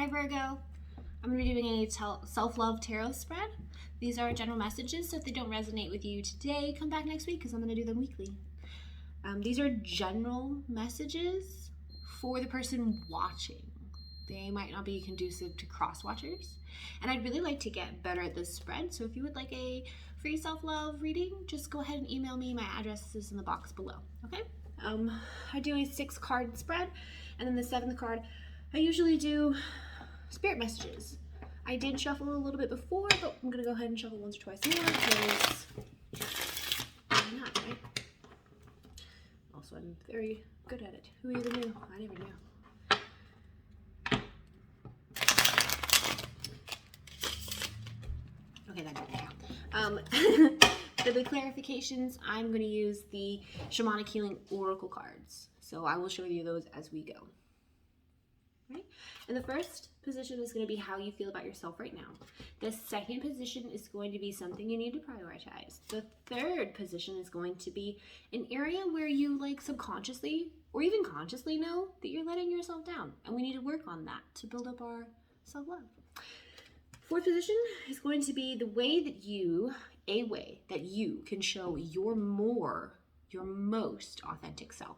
Virgo. I'm going to be doing a self-love tarot spread. These are general messages, so if they don't resonate with you today, come back next week because I'm going to do them weekly. These are general messages for the person watching. They might not be conducive to cross-watchers. And I'd really like to get better at this spread, so if you would like a free self-love reading, just go ahead and email me. My address is in the box below, okay? I do a 6-card spread, and then the 7th card, I usually do spirit messages. I did shuffle a little bit before, but I'm gonna go ahead and shuffle once or twice more because why not, right? Also, I'm very good at it. Who even knew? I never knew. Okay, that didn't count. For the clarifications, I'm going to use the Shamanic Healing Oracle cards. So I will show you those as we go. Right? And the first position is going to be how you feel about yourself right now. The second position is going to be something you need to prioritize. The third position is going to be an area where you like subconsciously or even consciously know that you're letting yourself down. And we need to work on that to build up our self-love. Fourth position is going to be the way that you can show your most authentic self.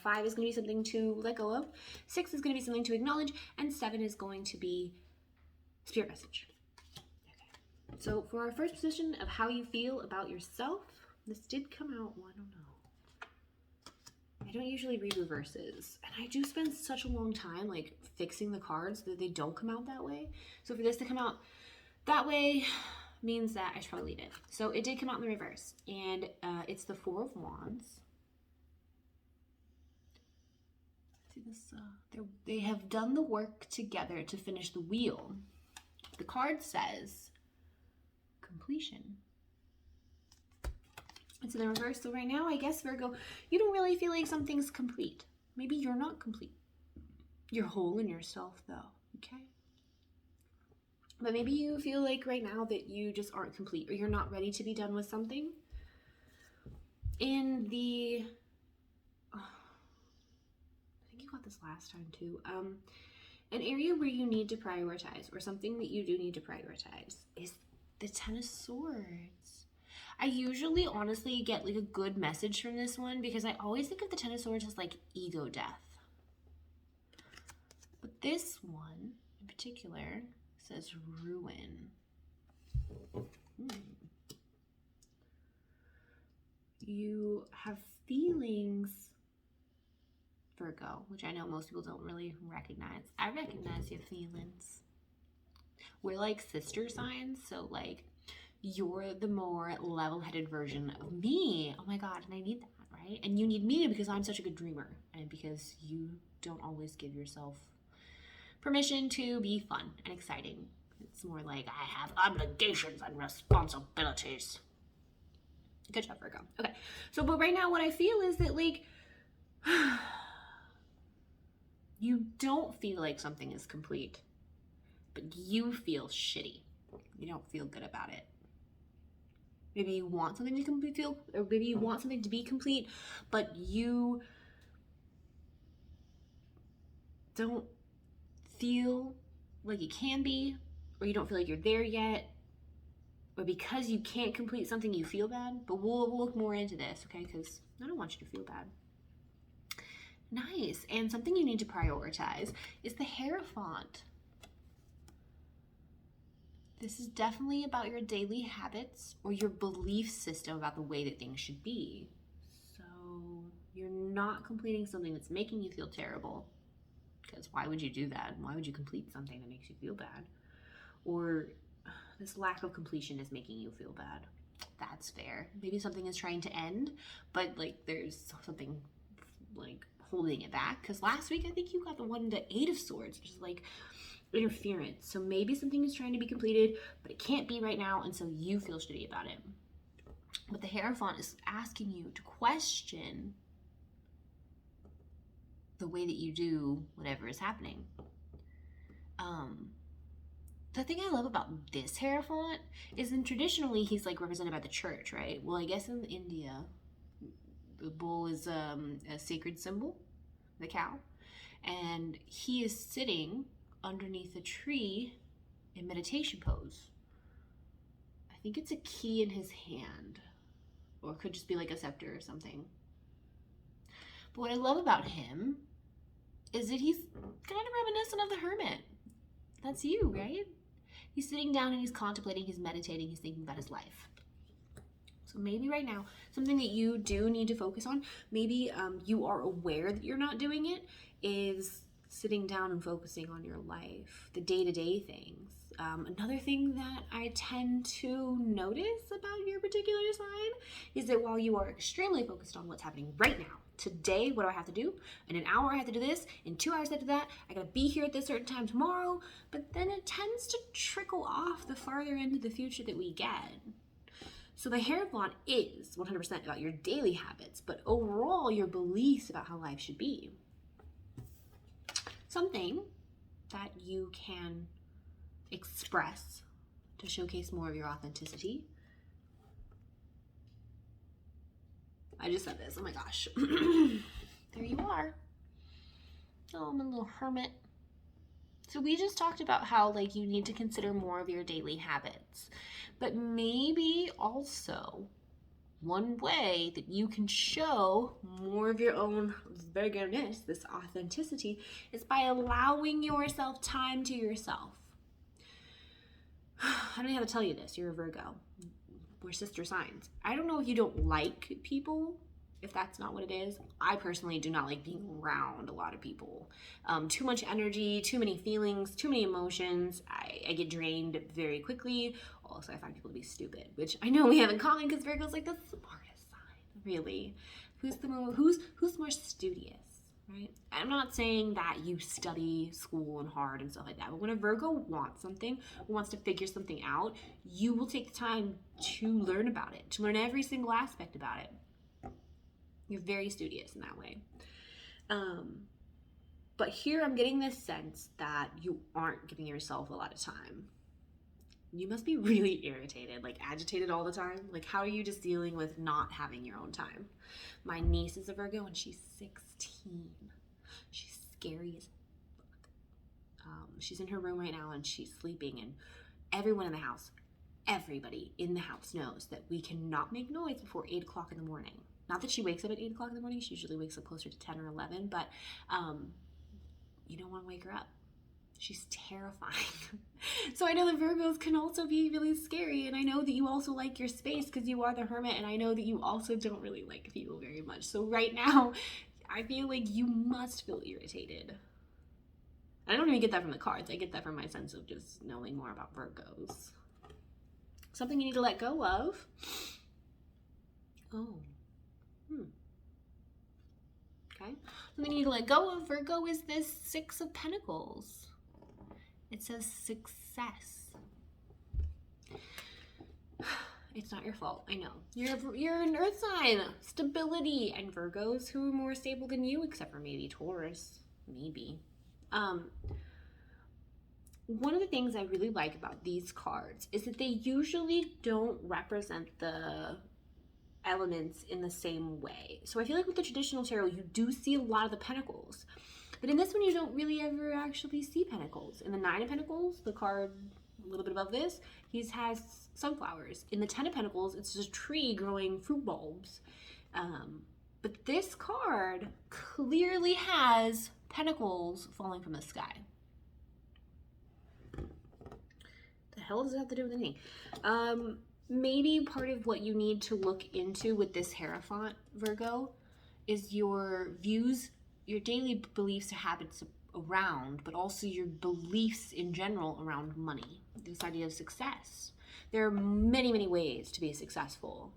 5 is going to be something to let go of. 6 is going to be something to acknowledge. And 7 is going to be spirit message. Okay. So for our first position of how you feel about yourself, this did come out, well, I don't know. I don't usually read reverses. And I do spend such a long time like fixing the cards that they don't come out that way. So for this to come out that way means that I should probably leave it. So it did come out in the reverse. And it's the 4 of Wands. See this? They have done the work together to finish the wheel. The card says completion. It's in the reverse. So right now, I guess, Virgo, you don't really feel like something's complete. Maybe you're not complete. You're whole in yourself, though, okay? But maybe you feel like right now that you just aren't complete or you're not ready to be done with something. In the... I think you got this last time, too. An area where you need to prioritize or something that you do need to prioritize is the 10 of Swords. I usually honestly get like a good message from this one because I always think of the 10 of Swords as like ego death. But this one in particular says ruin. You have feelings, Virgo, which I know most people don't really recognize. I recognize your feelings. We're like sister signs, so like you're the more level-headed version of me. Oh my God, and I need that, right? And you need me because I'm such a good dreamer and because you don't always give yourself permission to be fun and exciting. It's more like I have obligations and responsibilities. Good job, Virgo. Okay, so but right now what I feel is that like you don't feel like something is complete, but you feel shitty. You don't feel good about it. Maybe you want something to or maybe you want something to be complete, but you don't feel like it can be, or you don't feel like you're there yet, or because you can't complete something, you feel bad. But we'll look more into this, okay? Because I don't want you to feel bad. Nice. And something you need to prioritize is the Hierophant. This is definitely about your daily habits or your belief system about the way that things should be. So you're not completing something that's making you feel terrible, because why would you do that? Why would you complete something that makes you feel bad? Or this lack of completion is making you feel bad. That's fair. Maybe something is trying to end, but like there's something like holding it back. Because last week I think you got the 8 of Swords, which is like interference. So maybe something is trying to be completed, but it can't be right now, and so you feel shitty about it. But the Hierophant is asking you to question the way that you do whatever is happening. The thing I love about this Hierophant is that traditionally he's like represented by the church, right? Well, I guess in India, the bull is a sacred symbol, the cow, and he is sitting underneath a tree in meditation pose. I think it's a key in his hand, or it could just be like a scepter or something. But what I love about him is that he's kind of reminiscent of the hermit. That's you, right? He's sitting down and he's contemplating, he's meditating, he's thinking about his life. So maybe right now, something that you do need to focus on, maybe you are aware that you're not doing it, is sitting down and focusing on your life, the day-to-day things. Another thing that I tend to notice about your particular sign is that while you are extremely focused on what's happening right now, today, what do I have to do? In an hour, I have to do this. In 2 hours, I have to do that. I gotta be here at this certain time tomorrow. But then it tends to trickle off the farther into the future that we get. So the Hierophant is 100% about your daily habits, but overall, your beliefs about how life should be. Something that you can express to showcase more of your authenticity. I just said this, oh my gosh. There you are. Oh, my little hermit. So we just talked about how like you need to consider more of your daily habits, but maybe also one way that you can show more of your own Virgo-ness, this authenticity, is by allowing yourself time to yourself. I don't know how to tell you this. You're a Virgo. We're sister signs. I don't know if you don't like people, if that's not what it is. I personally do not like being around a lot of people. Too much energy, too many feelings, too many emotions. I get drained very quickly. Also, I find people to be stupid, which I know we have in common because Virgo's like the smartest sign, really. Who's more studious, right? I'm not saying that you study school and hard and stuff like that, but when a Virgo wants something, wants to figure something out, you will take the time to learn about it, to learn every single aspect about it. You're very studious in that way. But here I'm getting this sense that you aren't giving yourself a lot of time. You must be really irritated, like agitated all the time. Like, how are you just dealing with not having your own time? My niece is a Virgo and she's 16. She's scary as fuck. She's in her room right now and she's sleeping, and everybody in the house knows that we cannot make noise before 8 o'clock in the morning. Not that she wakes up at 8 o'clock in the morning. She usually wakes up closer to 10 or 11, but you don't want to wake her up. She's terrifying. So I know that Virgos can also be really scary, and I know that you also like your space because you are the hermit, and I know that you also don't really like people very much. So right now, I feel like you must feel irritated. I don't even get that from the cards. I get that from my sense of just knowing more about Virgos. Something you need to let go of. Oh. Okay. Something you need to let go of, Virgo, is this Six of Pentacles. It says success. It's not your fault, I know. You're an earth sign. Stability. And Virgos who are more stable than you, except for maybe Taurus. Maybe. One of the things I really like about these cards is that they usually don't represent the elements in the same way. So I feel like with the traditional tarot, you do see a lot of the pentacles. But in this one, you don't really ever actually see pentacles. In the Nine of Pentacles, the card a little bit above this, he has sunflowers. In the Ten of Pentacles, it's just a tree growing fruit bulbs. But this card clearly has pentacles falling from the sky. The hell does it have to do with anything? Maybe part of what you need to look into with this Hierophant, Virgo, is your views, your daily beliefs or habits around, but also your beliefs in general around money. This idea of success. There are many, many ways to be successful.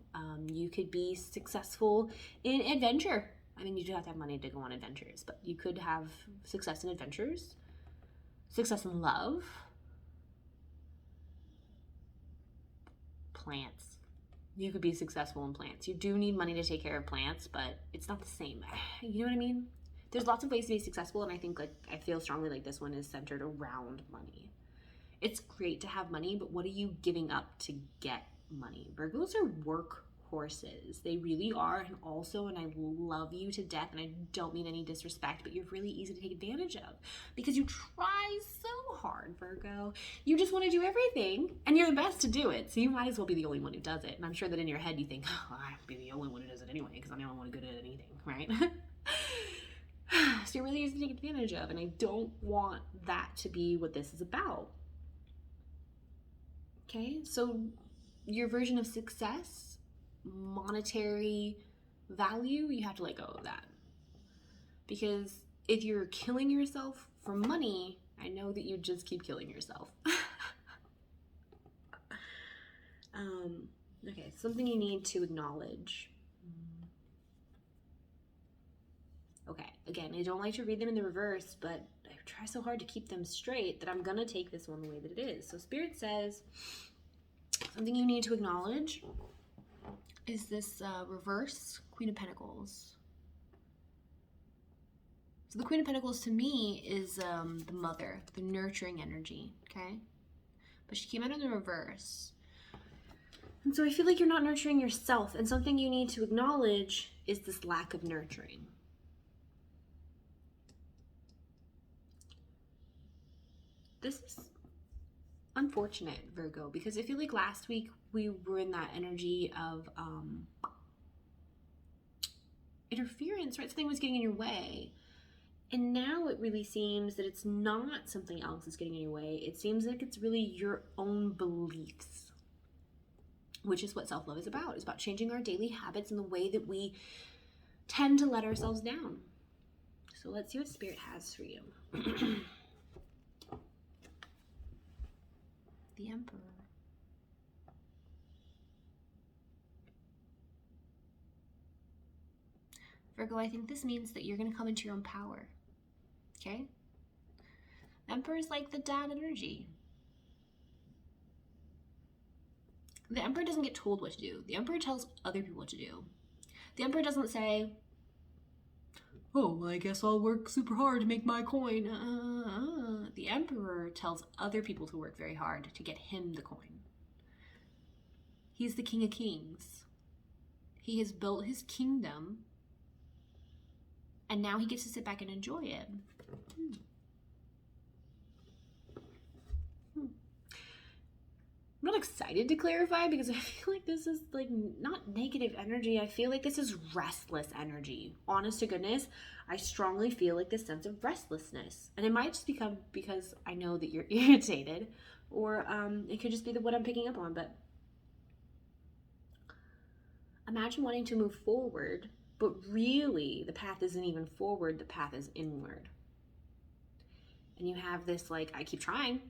You could be successful in adventure. I mean, you do have to have money to go on adventures, but you could have success in adventures, success in love, plants. You could be successful in plants. You do need money to take care of plants, but it's not the same. You know what I mean? There's lots of ways to be successful, and I think I feel strongly like this one is centered around money. It's great to have money, but what are you giving up to get money? Virgos are horses. They really are. And also, and I love you to death, and I don't mean any disrespect, but you're really easy to take advantage of because you try so hard, Virgo. You just want to do everything, and you're the best to do it. So you might as well be the only one who does it. And I'm sure that in your head you think, oh, I'll be the only one who does it anyway because I'm the only one good at anything, right? So you're really easy to take advantage of, and I don't want that to be what this is about. Okay, so your version of success, monetary value, you have to let go of that. Because if you're killing yourself for money, I know that you just keep killing yourself. Okay, something you need to acknowledge. Okay, again, I don't like to read them in the reverse, but I try so hard to keep them straight that I'm gonna take this one the way that it is. So Spirit says, something you need to acknowledge is this reverse Queen of Pentacles. So the Queen of Pentacles to me is the mother, the nurturing energy, okay? But she came out in the reverse. And so I feel like you're not nurturing yourself, and something you need to acknowledge is this lack of nurturing. This is unfortunate, Virgo, because I feel like last week we were in that energy of interference, right? Something was getting in your way. And now it really seems that it's not something else that's getting in your way. It seems like it's really your own beliefs, which is what self-love is about. It's about changing our daily habits and the way that we tend to let ourselves down. So let's see what Spirit has for you. The Emperor. Virgo, I think this means that you're going to come into your own power. Okay? Emperor is like the dad energy. The Emperor doesn't get told what to do. The Emperor tells other people what to do. The Emperor doesn't say, oh, well, I guess I'll work super hard to make my coin. The Emperor tells other people to work very hard to get him the coin. He's the King of Kings. He has built his kingdom, and now he gets to sit back and enjoy it. I'm not excited to clarify because I feel like this is like not negative energy. I feel like this is restless energy. Honest to goodness, I strongly feel like this sense of restlessness. And it might just become because I know that you're irritated, or it could just be what I'm picking up on. But imagine wanting to move forward, but really the path isn't even forward, the path is inward. And you have this like, I keep trying,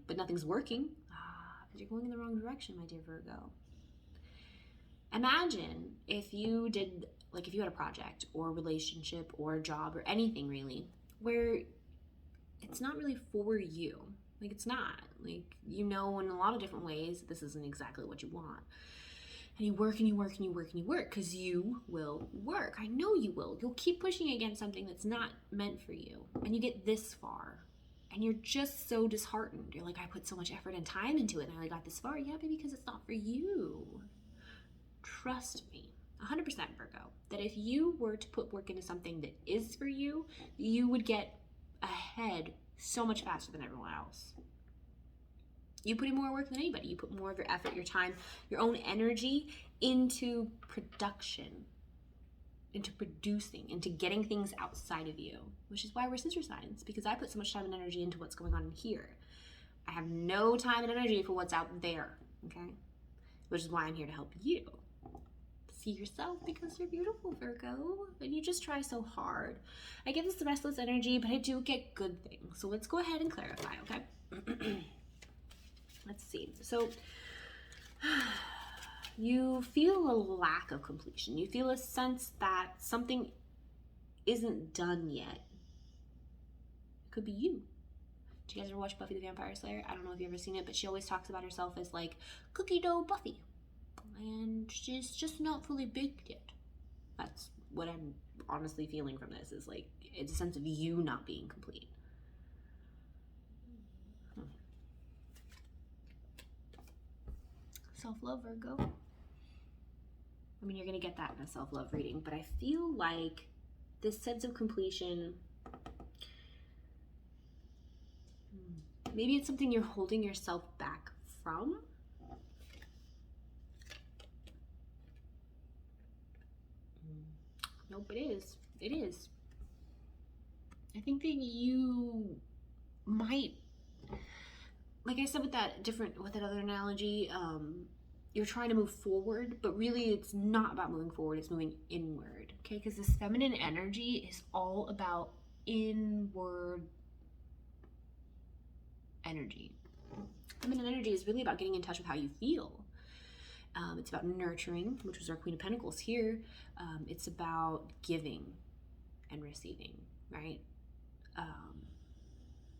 but nothing's working. Because you're going in the wrong direction, my dear Virgo. Imagine if you did, like if you had a project or a relationship or a job or anything really, where it's not really for you. Like it's not. Like, you know, in a lot of different ways, this isn't exactly what you want. And you work and you work and you work and you work because you will work. I know you will. You'll keep pushing against something that's not meant for you. And you get this far and you're just so disheartened. You're like, I put so much effort and time into it and I only got this far. Yeah, but because it's not for you. Trust me, 100% Virgo, that if you were to put work into something that is for you, you would get ahead so much faster than everyone else. You put in more work than anybody. You put more of your effort, your time, your own energy into production, into producing, into getting things outside of you, which is why we're sister signs, because I put so much time and energy into what's going on in here. I have no time and energy for what's out there, okay? Which is why I'm here to help you see yourself, because you're beautiful, Virgo, and you just try so hard. I get this restless energy, but I do get good things. So let's go ahead and clarify, okay? Let's see. So you feel a lack of completion. You feel a sense that something isn't done yet. It could be you. Did you guys ever watch Buffy the Vampire Slayer? I don't know if you've ever seen it, but she always talks about herself as like cookie dough Buffy. And she's just not fully baked yet. That's what I'm honestly feeling from this, is like it's a sense of you not being complete. Self-love, Virgo. I mean, you're going to get that in a self-love reading, but I feel like this sense of completion, maybe it's something you're holding yourself back from. Nope, it is. It is. I think that you might, like I said with that other analogy, you're trying to move forward, but really it's not about moving forward, it's moving inward, okay? Because this feminine energy is all about inward energy. Feminine energy is really about getting in touch with how you feel. It's about nurturing, which was our Queen of Pentacles here. It's about giving and receiving, right?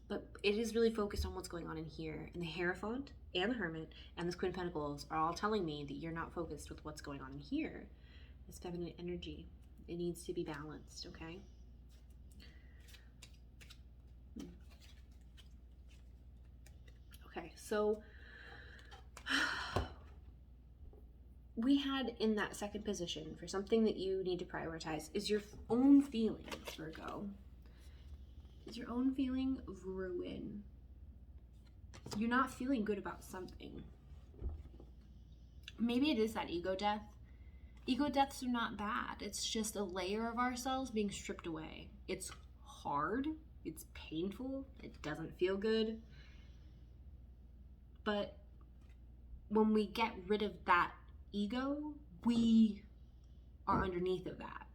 But it is really focused on what's going on in here. And the Hierophant and the Hermit and this Queen of Pentacles are all telling me that you're not focused with what's going on in here. This feminine energy, it needs to be balanced, okay? Okay, so we had in that second position for something that you need to prioritize is your own feelings, Virgo. Is your own feeling of ruin. You're not feeling good about something. Maybe it is that ego death. Ego deaths are not bad. It's just a layer of ourselves being stripped away. It's hard. It's painful. It doesn't feel good. But when we get rid of that ego, we are underneath of that.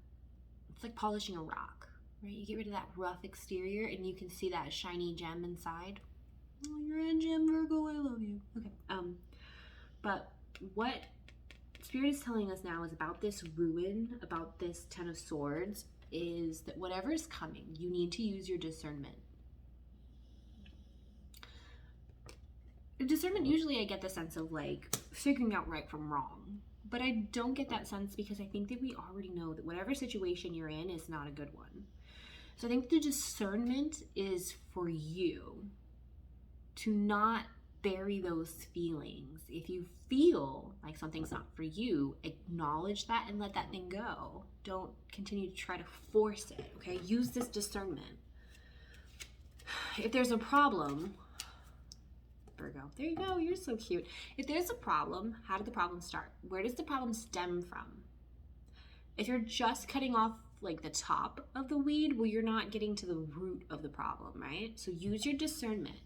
It's like polishing a rock, right? You get rid of that rough exterior and you can see that shiny gem inside. Oh, you're a gem, Virgo, I love you. Okay, but what Spirit is telling us now is about this ruin, about this Ten of Swords, is that whatever is coming, you need to use your discernment. Discernment, usually I get the sense of like figuring out right from wrong, but I don't get that sense because I think that we already know that whatever situation you're in is not a good one. So I think the discernment is for you to not bury those feelings. If you feel like something's not for you, acknowledge that and let that thing go. Don't continue to try to force it, okay? Use this discernment. If there's a problem, Virgo, there you go, you're so cute. If there's a problem, how did the problem start? Where does the problem stem from? If you're just cutting off like the top of the weed, well, you're not getting to the root of the problem, right? So use your discernment.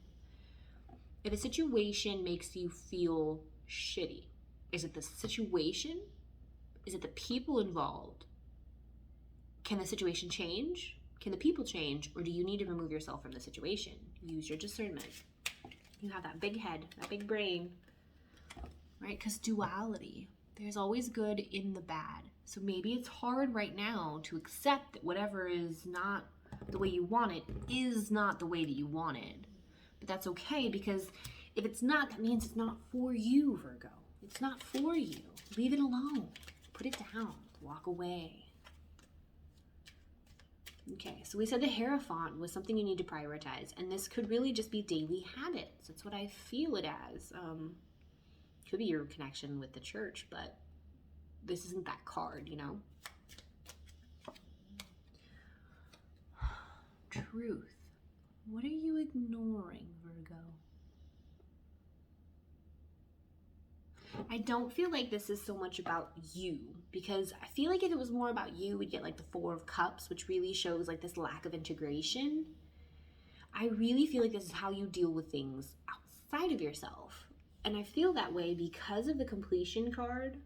If a situation makes you feel shitty, is it the situation? Is it the people involved? Can the situation change? Can the people change? Or do you need to remove yourself from the situation? Use your discernment. You have that big head, that big brain, right? Because duality, there's always good in the bad. So maybe it's hard right now to accept that whatever is not the way you want it is not the way that you wanted. But that's okay, because if it's not, that means it's not for you, Virgo. It's not for you. Leave it alone. Put it down. Walk away. Okay, so we said the Hierophant was something you need to prioritize, and this could really just be daily habits. That's what I feel it as. Could be your connection with the church, but this isn't that card, you know? Truth. What are you ignoring, Virgo? I don't feel like this is so much about you, because I feel like if it was more about you, we'd get like the Four of Cups, which really shows like this lack of integration. I really feel like this is how you deal with things outside of yourself. And I feel that way because of the Completion card,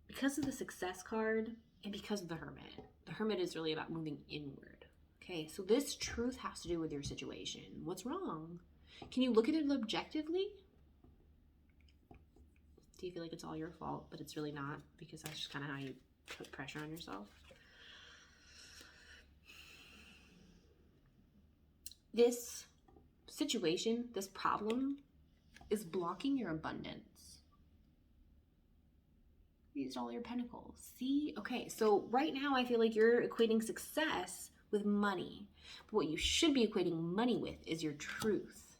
because of the Success card, and because of the Hermit. The Hermit is really about moving inward. Okay, so this truth has to do with your situation. What's wrong? Can you look at it objectively? Do you feel like it's all your fault, but it's really not, because that's just kind of how you put pressure on yourself? This situation, this problem, is blocking your abundance. These are all your pentacles. See? Okay, so right now I feel like you're equating success with money. But what you should be equating money with is your truth.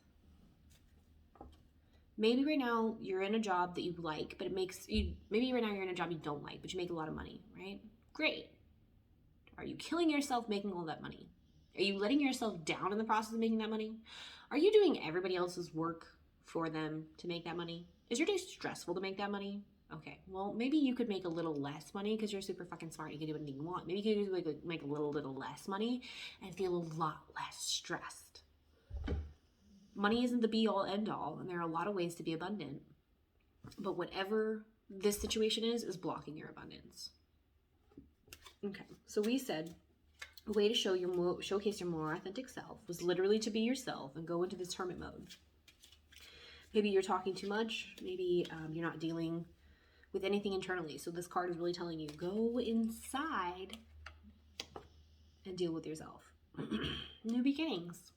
Maybe right now you're in a job that you like, but it makes you, maybe right now you're in a job you don't like, but you make a lot of money, right? Great. Are you killing yourself making all that money? Are you letting yourself down in the process of making that money? Are you doing everybody else's work for them to make that money? Is your day stressful to make that money? Okay, well, maybe you could make a little less money because you're super fucking smart. You can do anything you want. Maybe you could make a little less money and feel a lot less stressed. Money isn't the be all end all, and there are a lot of ways to be abundant. But whatever this situation is blocking your abundance. Okay, so we said a way to showcase your more authentic self was literally to be yourself and go into this hermit mode. Maybe you're talking too much. Maybe you're not dealing with anything internally. So this card is really telling you, go inside and deal with yourself. New beginnings.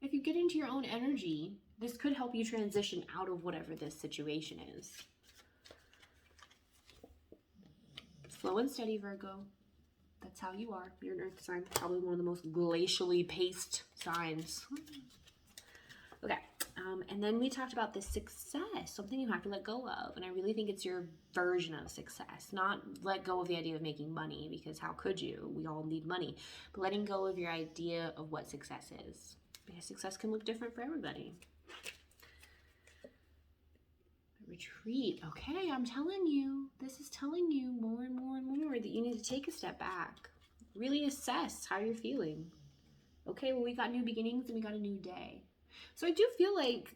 If you get into your own energy, this could help you transition out of whatever this situation is. Slow and steady, Virgo. That's how you are. You're an earth sign, probably one of the most glacially paced signs. Okay, and then we talked about this success, something you have to let go of. And I really think it's your version of success, not let go of the idea of making money, because how could you? We all need money. But letting go of your idea of what success is. Because success can look different for everybody. Retreat. Okay, I'm telling you, this is telling you more and more and more that you need to take a step back. Really assess how you're feeling. Okay, well, we got new beginnings and we got a new day. So I do feel like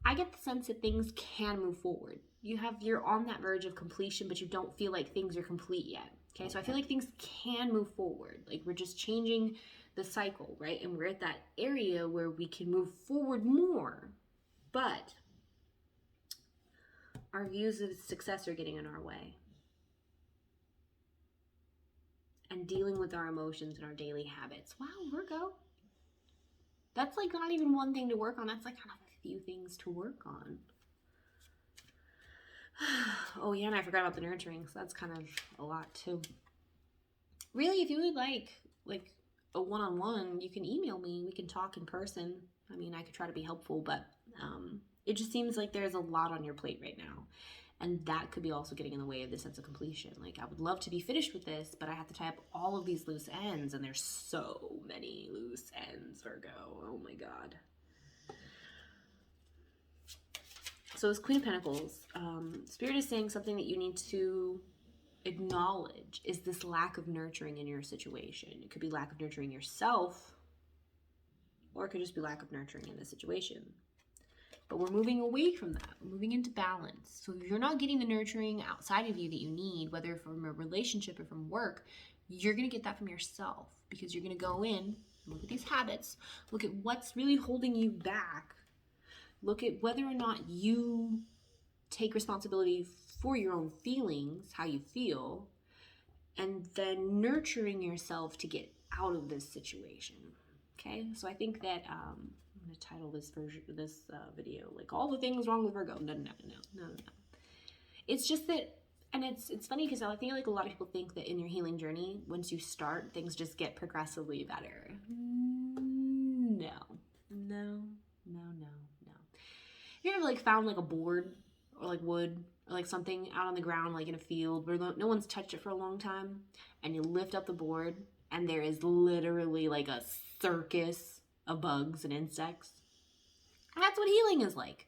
I get the sense that things can move forward. You're on that verge of completion, but you don't feel like things are complete yet. Okay, so I feel like things can move forward. Like we're just changing the cycle, right? And we're at that area where we can move forward more, but our views of success are getting in our way. And dealing with our emotions and our daily habits. Wow, Virgo. That's like not even one thing to work on. That's like kind of a few things to work on. Oh yeah, and I forgot about the nurturing, so that's kind of a lot too. Really, if you would like a one-on-one, you can email me. We can talk in person. I mean, I could try to be helpful, but it just seems like there's a lot on your plate right now. And that could be also getting in the way of the sense of completion. Like, I would love to be finished with this, but I have to tie up all of these loose ends, and there's so many loose ends, Virgo. Oh my God. So as Queen of Pentacles, Spirit is saying something that you need to acknowledge is this lack of nurturing in your situation. It could be lack of nurturing yourself, or it could just be lack of nurturing in the situation. But we're moving away from that. We're moving into balance. So if you're not getting the nurturing outside of you that you need, whether from a relationship or from work, you're going to get that from yourself, because you're going to go in, look at these habits, look at what's really holding you back, look at whether or not you take responsibility for your own feelings, how you feel, and then nurturing yourself to get out of this situation. Okay, so I think that I'm going to title this video like all the things wrong with Virgo. No. It's just that, and it's funny because I think like a lot of people think that in your healing journey, once you start, things just get progressively better. No. You ever like found like a board or like wood or like something out on the ground, like in a field where no one's touched it for a long time, and you lift up the board and there is literally like a circus of bugs and insects? That's what healing is like.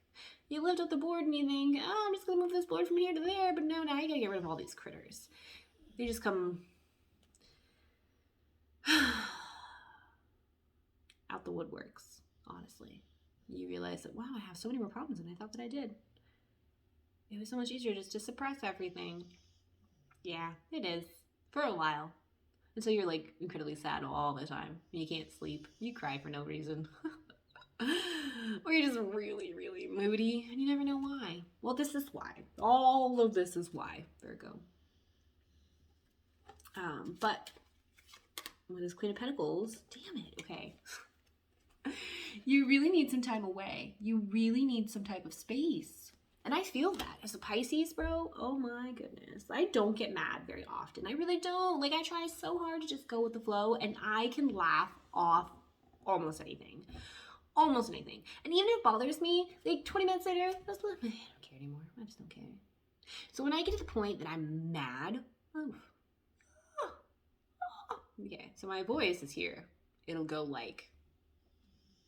You lift up the board and you think, oh, I'm just gonna move this board from here to there, but no, now you gotta get rid of all these critters. They just come out the woodworks, honestly. You realize that, wow, I have so many more problems than I thought that I did. It was so much easier just to suppress everything. Yeah, it is. For a while. Until you're like incredibly sad all the time. You can't sleep. You cry for no reason. Or you're just really, really moody and you never know why. Well, this is why. All of this is why, Virgo. But with this Queen of Pentacles, damn it, okay. You really need some time away. You really need some type of space. And I feel that as a Pisces, bro. Oh my goodness. I don't get mad very often. I really don't. Like, I try so hard to just go with the flow, and I can laugh off almost anything. Almost anything. And even if it bothers me, like 20 minutes later, I don't care anymore. I just don't care. So when I get to the point that I'm mad, okay, so my voice is here. It'll go like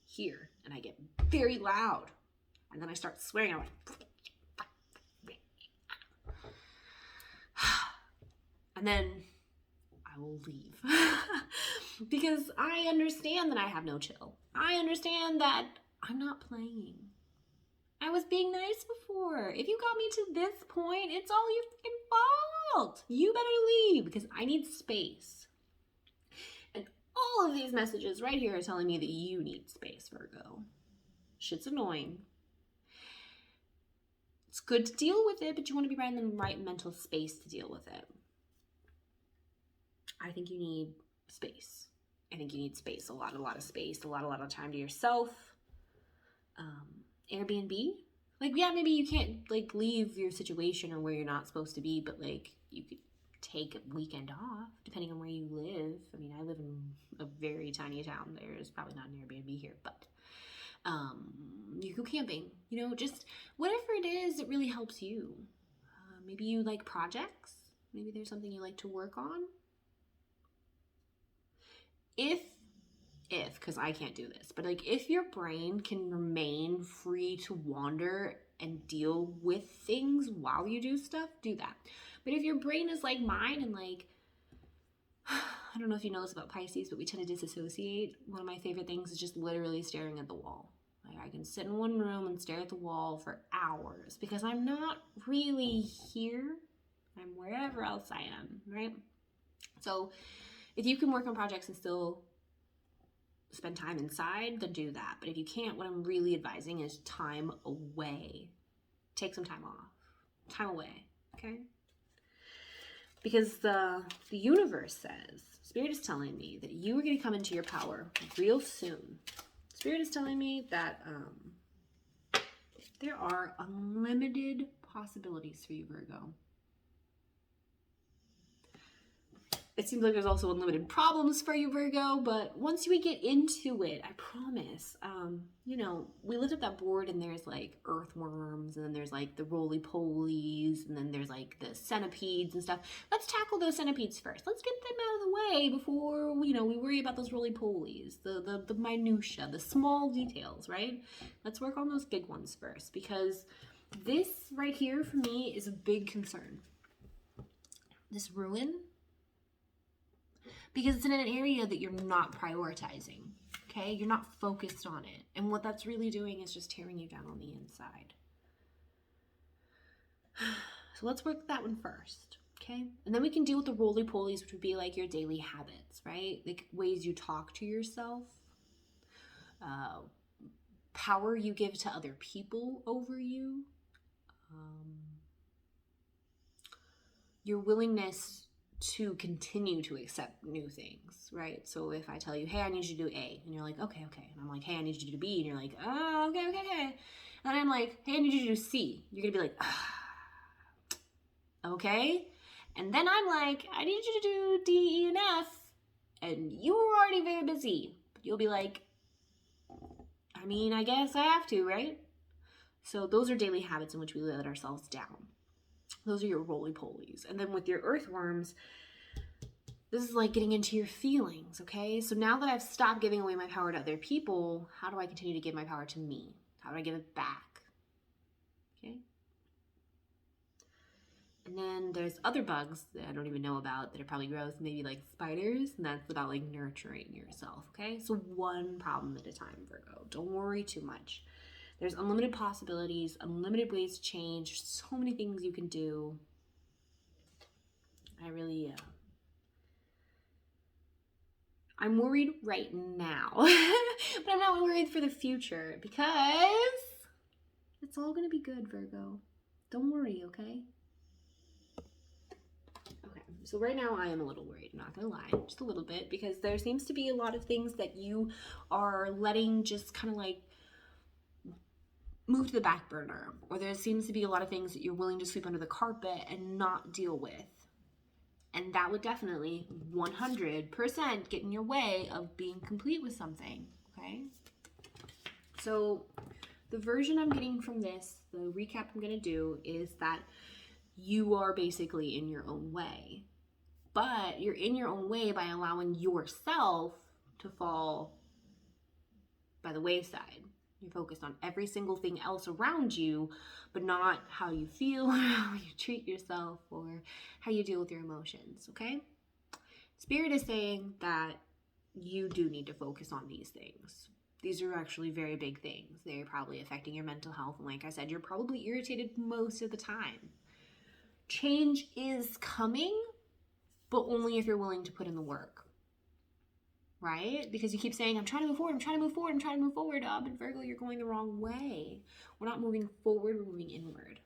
here, and I get very loud. And then I start swearing. I'm like, and then I will leave. Because I understand that I have no chill. I understand that I'm not playing. I was being nice before. If you got me to this point, it's all your freaking fault. You better leave because I need space. And all of these messages right here are telling me that you need space, Virgo. Shit's annoying. It's good to deal with it, but you want to be right in the right mental space to deal with it. I think you need space. I think you need space, a lot of space, a lot of time to yourself. Airbnb, like, yeah, maybe you can't like leave your situation or where you're not supposed to be, but like you could take a weekend off depending on where you live. I mean, I live in a very tiny town. There's probably not an Airbnb here, but you go camping, you know, just whatever it is that really helps you. Maybe you like projects. Maybe there's something you like to work on. If, because I can't do this, but like if your brain can remain free to wander and deal with things while you do stuff, do that. But if your brain is like mine and like, I don't know if you know this about Pisces, but we tend to disassociate. One of my favorite things is just literally staring at the wall. Like I can sit in one room and stare at the wall for hours because I'm not really here. I'm wherever else I am, right? So if you can work on projects and still spend time inside, then do that. But if you can't, what I'm really advising is time away. Take some time off. Time away, okay? Because the universe says, Spirit is telling me that you are going to come into your power real soon. Spirit is telling me that there are unlimited possibilities for you, Virgo. It seems like there's also unlimited problems for you, Virgo, but once we get into it, I promise, you know, we lift up that board and there's like earthworms, and then there's like the roly-polies, and then there's like the centipedes and stuff. Let's tackle those centipedes first. Let's get them out of the way before, you know, we worry about those roly-polies, the minutia, the small details, right? Let's work on those big ones first, because this right here for me is a big concern. This ruin, because it's in an area that you're not prioritizing, okay? You're not focused on it. And what that's really doing is just tearing you down on the inside. So let's work that one first, okay? And then we can deal with the roly-polies, which would be like your daily habits, right? Like ways you talk to yourself, power you give to other people over you, your willingness to continue to accept new things, right? So if I tell you, hey, I need you to do A, and you're like, okay. And I'm like, hey, I need you to do B, and you're like, oh, okay. And then I'm like, hey, I need you to do C. You're gonna be like, okay. And then I'm like, I need you to do D, E, and F, and you were already very busy. But you'll be like, I mean, I guess I have to, right? So those are daily habits in which we let ourselves down. Those are your roly-polies. And then with your earthworms, this is like getting into your feelings, okay? So now that I've stopped giving away my power to other people, how do I continue to give my power to me? How do I give it back? Okay? And then there's other bugs that I don't even know about that are probably gross, maybe like spiders, and that's about like nurturing yourself, okay? So one problem at a time, Virgo. Don't worry too much. There's unlimited possibilities, unlimited ways to change. There's so many things you can do. I really, I'm worried right now, but I'm not worried for the future because it's all gonna be good, Virgo. Don't worry, okay? Okay, so right now I am a little worried, I'm not gonna lie, just a little bit, because there seems to be a lot of things that you are letting just kind of like moved to the back burner, or there seems to be a lot of things that you're willing to sweep under the carpet and not deal with. And that would definitely 100% get in your way of being complete with something, okay? So the version I'm getting from this, the recap I'm going to do, is that you are basically in your own way. But you're in your own way by allowing yourself to fall by the wayside. You're focused on every single thing else around you, but not how you feel, how you treat yourself, or how you deal with your emotions, okay? Spirit is saying that you do need to focus on these things. These are actually very big things. They're probably affecting your mental health. And like I said, you're probably irritated most of the time. Change is coming, but only if you're willing to put in the work. Right? Because you keep saying, I'm trying to move forward, I'm trying to move forward, I'm trying to move forward. But Virgo, you're going the wrong way. We're not moving forward, we're moving inward.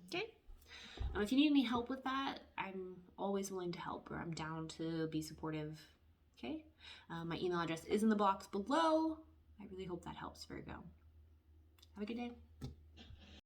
Okay? If you need any help with that, I'm always willing to help, or I'm down to be supportive. Okay? My email address is in the box below. I really hope that helps, Virgo. Have a good day.